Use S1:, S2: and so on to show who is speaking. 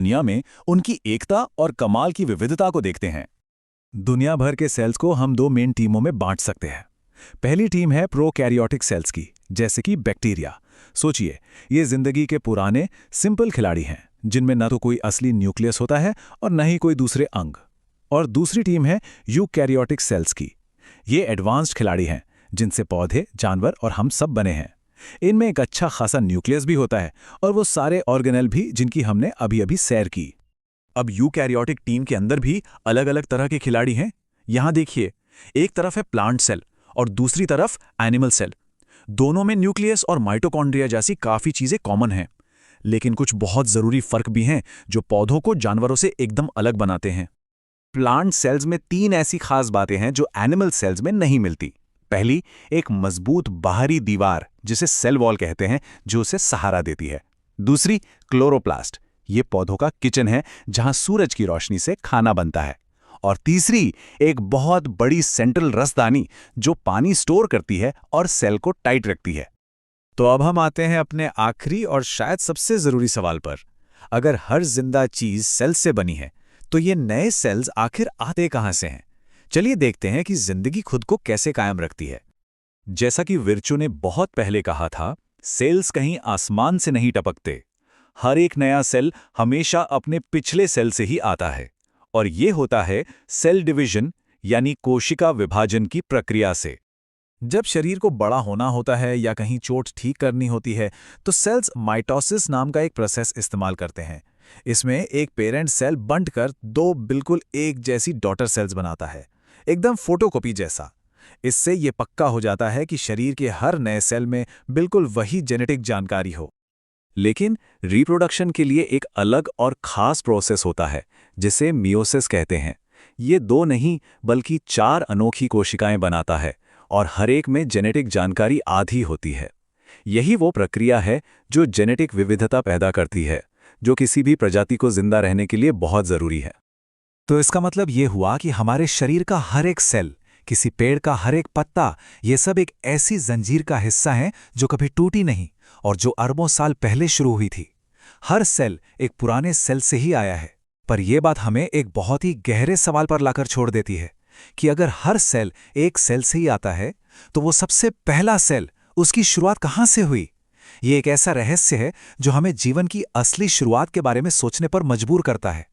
S1: दुनिया में उनकी एकता और कमाल की विविधता को देखते हैं। दुनिया भर के सेल्स को हम दो मेन टीमों में बांट सकते हैं। पहली टीम है प्रोकैरियोटिक सेल्स की, जैसे कि बैक्टीरिया। सोचिए, ये जिंदगी के पुराने सिंपल खिलाड़ी हैं जिनमें न तो कोई असली न्यूक्लियस होता है और न ही कोई दूसरे अंग। और दूसरी टीम है यूकैरियोटिक सेल्स की। ये एडवांस्ड खिलाड़ी हैं जिनसे पौधे, जानवर और हम सब बने हैं। इनमें एक अच्छा खासा न्यूक्लियस भी होता है और वो सारे ऑर्गेनेल भी जिनकी हमने अभी अभी सैर की। अब यूकैरियोटिक टीम के अंदर भी अलग अलग तरह के खिलाड़ी हैं। यहां देखिए, एक तरफ है प्लांट सेल और दूसरी तरफ एनिमल सेल। दोनों में न्यूक्लियस और माइटोकॉन्ड्रिया जैसी काफी चीजें कॉमन हैं, लेकिन कुछ बहुत जरूरी फर्क भी हैं जो पौधों को जानवरों से एकदम अलग बनाते हैं। प्लांट सेल्स में 3 ऐसी खास बातें हैं जो एनिमल सेल्स में नहीं मिलती। पहली, एक मजबूत बाहरी दीवार जिसे सेल वॉल कहते हैं, जो उसे सहारा देती है। दूसरी, क्लोरोप्लास्ट, ये पौधों का किचन है जहां सूरज की रोशनी से खाना बनता है। और तीसरी, एक बहुत बड़ी सेंट्रल रसदानी जो पानी स्टोर करती है और सेल को टाइट रखती है। तो अब हम आते हैं अपने आखिरी और शायद सबसे जरूरी सवाल पर। अगर हर जिंदा चीज सेल से बनी है, तो ये नए सेल्स आखिर आते कहां से हैं? चलिए देखते हैं कि जिंदगी खुद को कैसे कायम रखती है। जैसा कि विर्चू ने बहुत पहले कहा था, सेल्स कहीं आसमान से नहीं टपकते। हर एक नया सेल हमेशा अपने पिछले सेल से ही आता है, और ये होता है सेल डिवीजन यानी कोशिका विभाजन की प्रक्रिया से। जब शरीर को बड़ा होना होता है या कहीं चोट ठीक करनी होती है, तो सेल्स माइटोसिस नाम का एक प्रोसेस इस्तेमाल करते हैं। इसमें एक पेरेंट सेल बंटकर 2 बिल्कुल एक जैसी डॉटर सेल्स बनाता है, एकदम फोटोकॉपी जैसा। इससे ये पक्का हो जाता है कि शरीर के हर नए सेल में बिल्कुल वही जेनेटिक जानकारी हो। लेकिन रिप्रोडक्शन के लिए एक अलग और खास प्रोसेस होता है जिसे मियोसिस कहते हैं। ये 2 नहीं बल्कि 4 अनोखी कोशिकाएं बनाता है और हर एक में जेनेटिक जानकारी आधी होती है। यही वो प्रक्रिया है जो जेनेटिक विविधता पैदा करती है, जो किसी भी प्रजाति को जिंदा रहने के लिए बहुत जरूरी है। तो इसका मतलब ये हुआ कि हमारे शरीर का हर एक सेल, किसी पेड़ का हर एक पत्ता, ये सब एक ऐसी जंजीर का हिस्सा है जो कभी टूटी नहीं और जो अरबों साल पहले शुरू हुई थी। हर सेल एक पुराने सेल से ही आया है। पर यह बात हमें एक बहुत ही गहरे सवाल पर लाकर छोड़ देती है कि अगर हर सेल एक सेल से ही आता है, तो वो सबसे पहला सेल, उसकी शुरुआत कहाँ से हुई? ये एक ऐसा रहस्य है जो हमें जीवन की असली शुरुआत के बारे में सोचने पर मजबूर करता है।